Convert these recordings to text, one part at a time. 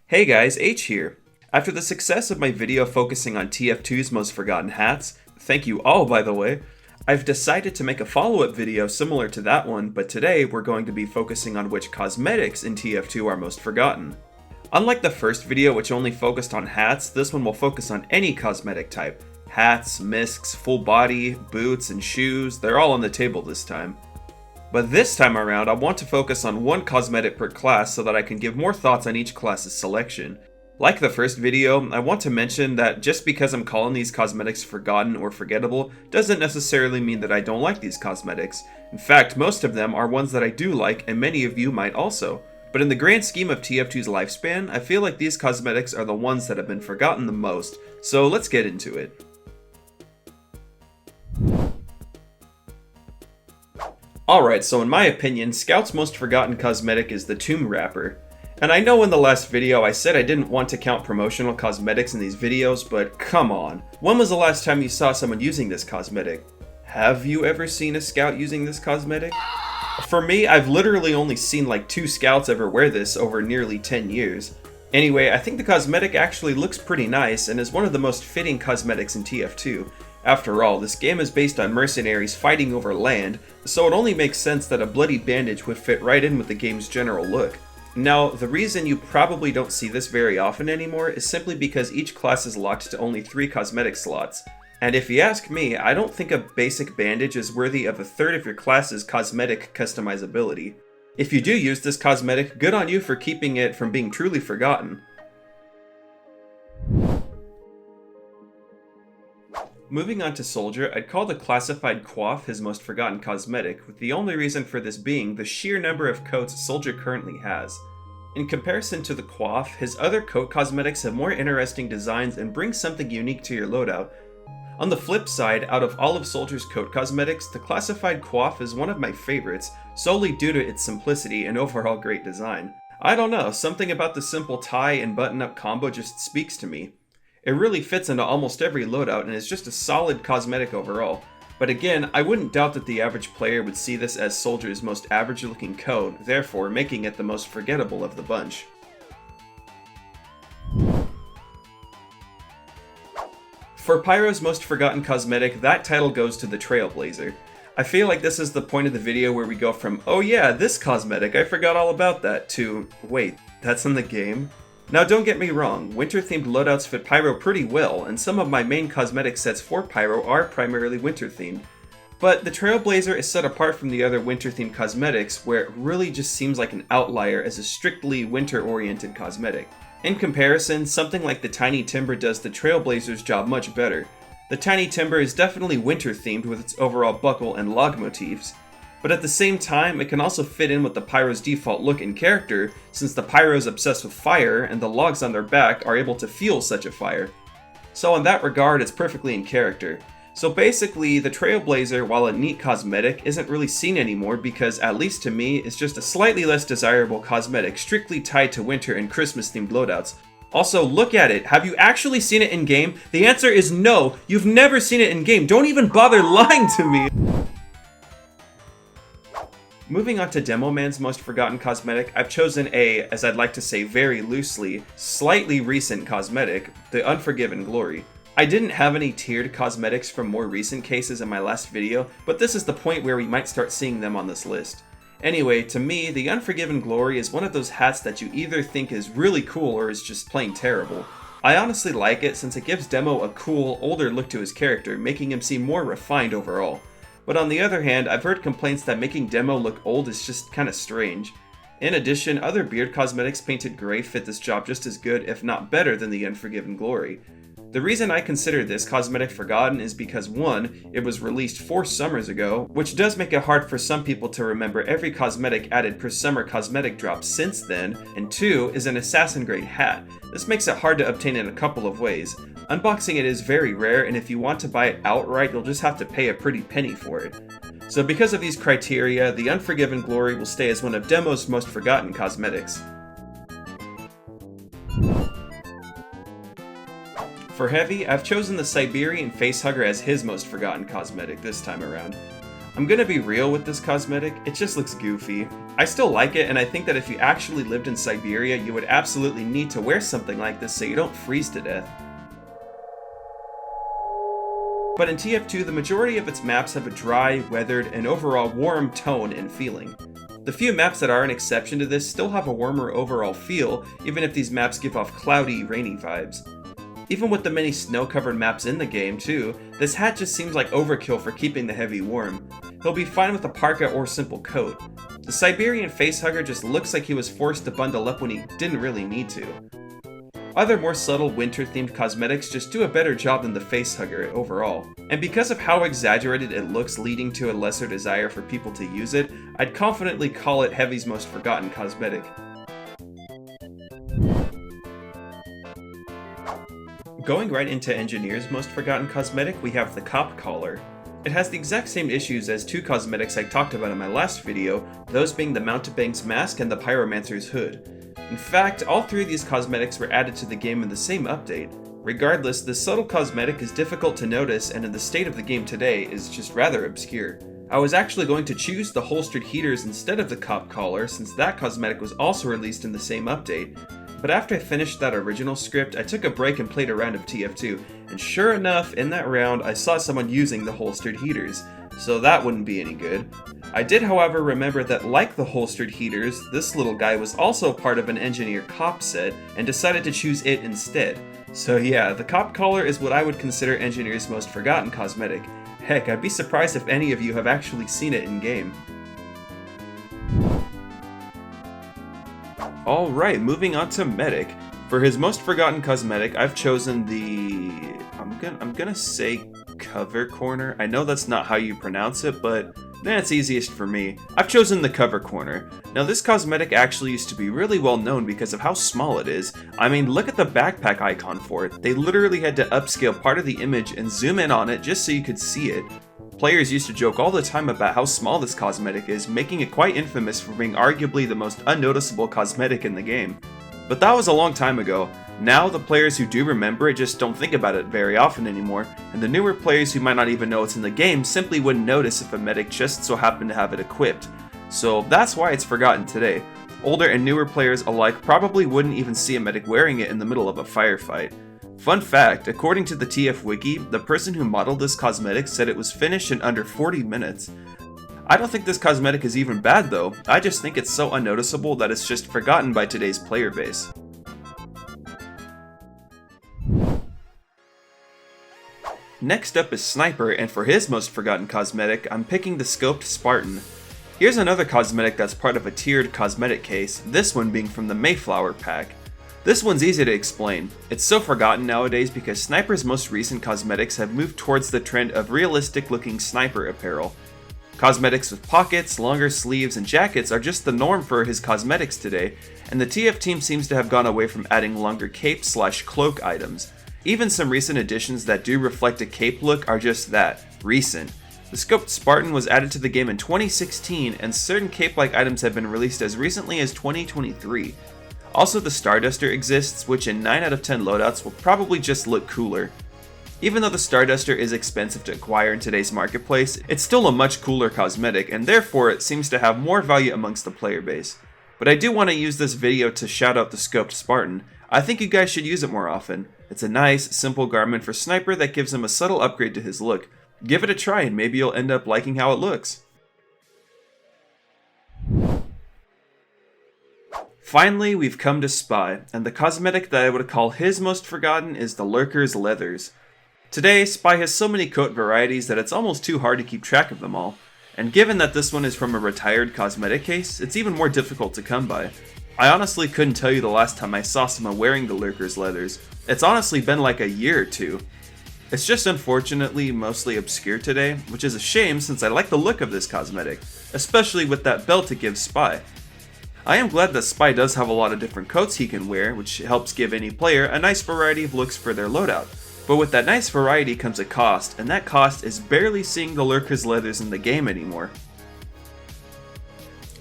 Hey guys, H here. After the success of my video focusing on TF2's most forgotten hats, thank you all by the way, I've decided to make a follow-up video similar to that one, but today we're going to be focusing on which cosmetics in TF2 are most forgotten. Unlike the first video which only focused on hats, this one will focus on any cosmetic type. Hats, misks, full body, boots, and shoes, they're all on the table this time. But this time around, I want to focus on one cosmetic per class so that I can give more thoughts on each class's selection. Like the first video, I want to mention that just because I'm calling these cosmetics forgotten or forgettable doesn't necessarily mean that I don't like these cosmetics. In fact, most of them are ones that I do like, and many of you might also. But in the grand scheme of TF2's lifespan, I feel like these cosmetics are the ones that have been forgotten the most, so let's get into it. Alright, so in my opinion, Scout's most forgotten cosmetic is the Tomb Wrapper. And I know in the last video I said I didn't want to count promotional cosmetics in these videos, but come on. When was the last time you saw someone using this cosmetic? Have you ever seen a Scout using this cosmetic? For me, I've literally only seen like 2 Scouts ever wear this over nearly 10 years. Anyway, I think the cosmetic actually looks pretty nice and is one of the most fitting cosmetics in TF2. After all, this game is based on mercenaries fighting over land, so it only makes sense that a bloody bandage would fit right in with the game's general look. Now, the reason you probably don't see this very often anymore is simply because each class is locked to only 3 cosmetic slots. And if you ask me, I don't think a basic bandage is worthy of a third of your class's cosmetic customizability. If you do use this cosmetic, good on you for keeping it from being truly forgotten. Moving on to Soldier, I'd call the classified Coif his most forgotten cosmetic, with the only reason for this being the sheer number of coats Soldier currently has. In comparison to the Coif, his other coat cosmetics have more interesting designs and bring something unique to your loadout. On the flip side, out of all of Soldier's coat cosmetics, the classified Coif is one of my favorites, solely due to its simplicity and overall great design. I don't know, something about the simple tie and button-up combo just speaks to me. It really fits into almost every loadout and is just a solid cosmetic overall. But again, I wouldn't doubt that the average player would see this as Soldier's most average looking coat, therefore making it the most forgettable of the bunch. For Pyro's most forgotten cosmetic, that title goes to the Trailblazer. I feel like this is the point of the video where we go from, oh yeah, this cosmetic, I forgot all about that, to, wait, that's in the game? Now don't get me wrong, winter-themed loadouts fit Pyro pretty well, and some of my main cosmetic sets for Pyro are primarily winter-themed. But the Trailblazer is set apart from the other winter-themed cosmetics, where it really just seems like an outlier as a strictly winter-oriented cosmetic. In comparison, something like the Tiny Timber does the Trailblazer's job much better. The Tiny Timber is definitely winter-themed with its overall buckle and log motifs, but at the same time, it can also fit in with the Pyro's default look and character, since the Pyro is obsessed with fire, and the logs on their back are able to fuel such a fire. So in that regard, it's perfectly in character. So basically, the Trailblazer, while a neat cosmetic, isn't really seen anymore because, at least to me, it's just a slightly less desirable cosmetic strictly tied to winter and Christmas-themed loadouts. Also, look at it. Have you actually seen it in-game? The answer is no. You've never seen it in-game. Don't even bother lying to me. Moving on to Demoman's most forgotten cosmetic, I've chosen a, as I'd like to say very loosely, slightly recent cosmetic, the Unforgiven Glory. I didn't have any tiered cosmetics from more recent cases in my last video, but this is the point where we might start seeing them on this list. Anyway, to me, the Unforgiven Glory is one of those hats that you either think is really cool or is just plain terrible. I honestly like it since it gives Demo a cool, older look to his character, making him seem more refined overall. But on the other hand, I've heard complaints that making Demo look old is just kinda strange. In addition, other beard cosmetics painted gray fit this job just as good, if not better, than the Unforgiven Glory. The reason I consider this cosmetic forgotten is because 1, it was released 4 summers ago, which does make it hard for some people to remember every cosmetic added per summer cosmetic drop since then, and 2, is an assassin grade hat. This makes it hard to obtain in a couple of ways. Unboxing it is very rare, and if you want to buy it outright, you'll just have to pay a pretty penny for it. So because of these criteria, the Unforgiven Glory will stay as one of Demo's most forgotten cosmetics. For Heavy, I've chosen the Siberian Facehugger as his most forgotten cosmetic this time around. I'm gonna be real with this cosmetic, it just looks goofy. I still like it, and I think that if you actually lived in Siberia, you would absolutely need to wear something like this so you don't freeze to death. But in TF2, the majority of its maps have a dry, weathered, and overall warm tone and feeling. The few maps that are an exception to this still have a warmer overall feel, even if these maps give off cloudy, rainy vibes. Even with the many snow-covered maps in the game, too, this hat just seems like overkill for keeping the heavy warm. He'll be fine with a parka or simple coat. The Siberian facehugger just looks like he was forced to bundle up when he didn't really need to. Other more subtle winter-themed cosmetics just do a better job than the facehugger overall. And because of how exaggerated it looks, leading to a lesser desire for people to use it, I'd confidently call it Heavy's most forgotten cosmetic. Going right into Engineer's most forgotten cosmetic, we have the Cop Collar. It has the exact same issues as two cosmetics I talked about in my last video, those being the Mountebank's mask and the Pyromancer's hood. In fact, all three of these cosmetics were added to the game in the same update. Regardless, this subtle cosmetic is difficult to notice and in the state of the game today is just rather obscure. I was actually going to choose the holstered heaters instead of the Cop Collar since that cosmetic was also released in the same update. But after I finished that original script, I took a break and played a round of TF2, and sure enough, in that round, I saw someone using the holstered heaters, so that wouldn't be any good. I did, however, remember that like the holstered heaters, this little guy was also part of an Engineer Cop set, and decided to choose it instead. So yeah, the Cop Collar is what I would consider Engineer's most forgotten cosmetic. Heck, I'd be surprised if any of you have actually seen it in-game. Alright, moving on to Medic. For his most forgotten cosmetic, I've chosen the... I'm gonna say Cover Corner. I know that's not how you pronounce it, but it's easiest for me. I've chosen the Cover Corner. Now this cosmetic actually used to be really well known because of how small it is. I mean, look at the backpack icon for it. They literally had to upscale part of the image and zoom in on it just so you could see it. Players used to joke all the time about how small this cosmetic is, making it quite infamous for being arguably the most unnoticeable cosmetic in the game. But that was a long time ago. Now, the players who do remember it just don't think about it very often anymore, and the newer players who might not even know it's in the game simply wouldn't notice if a medic just so happened to have it equipped. So that's why it's forgotten today. Older and newer players alike probably wouldn't even see a medic wearing it in the middle of a firefight. Fun fact, according to the TF Wiki, the person who modeled this cosmetic said it was finished in under 40 minutes. I don't think this cosmetic is even bad though, I just think it's so unnoticeable that it's just forgotten by today's player base. Next up is Sniper, and for his most forgotten cosmetic, I'm picking the Scoped Spartan. Here's another cosmetic that's part of a tiered cosmetic case, this one being from the Mayflower pack. This one's easy to explain. It's so forgotten nowadays because Sniper's most recent cosmetics have moved towards the trend of realistic looking sniper apparel. Cosmetics with pockets, longer sleeves, and jackets are just the norm for his cosmetics today, and the TF team seems to have gone away from adding longer cape/cloak items. Even some recent additions that do reflect a cape look are just that, recent. The Scoped Spartan was added to the game in 2016, and certain cape-like items have been released as recently as 2023. Also, the Starduster exists, which in 9 out of 10 loadouts will probably just look cooler. Even though the Starduster is expensive to acquire in today's marketplace, it's still a much cooler cosmetic, and therefore it seems to have more value amongst the player base. But I do want to use this video to shout out the Scoped Spartan. I think you guys should use it more often. It's a nice, simple garment for Sniper that gives him a subtle upgrade to his look. Give it a try and maybe you'll end up liking how it looks. Finally, we've come to Spy, and the cosmetic that I would call his most forgotten is the Lurker's Leathers. Today, Spy has so many coat varieties that it's almost too hard to keep track of them all, and given that this one is from a retired cosmetic case, it's even more difficult to come by. I honestly couldn't tell you the last time I saw someone wearing the Lurker's Leathers. It's honestly been like a year or two. It's just unfortunately mostly obscure today, which is a shame since I like the look of this cosmetic, especially with that belt it gives Spy. I am glad that Spy does have a lot of different coats he can wear, which helps give any player a nice variety of looks for their loadout. But with that nice variety comes a cost, and that cost is barely seeing the Lurker's Leathers in the game anymore.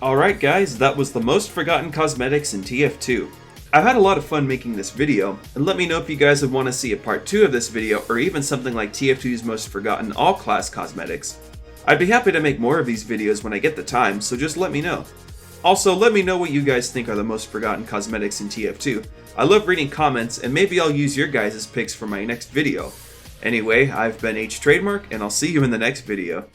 Alright guys, that was the most forgotten cosmetics in TF2. I've had a lot of fun making this video, and let me know if you guys would want to see a part 2 of this video or even something like TF2's most forgotten all-class cosmetics. I'd be happy to make more of these videos when I get the time, so just let me know. Also, let me know what you guys think are the most forgotten cosmetics in TF2. I love reading comments, and maybe I'll use your guys' picks for my next video. Anyway, I've been H Trademark, and I'll see you in the next video.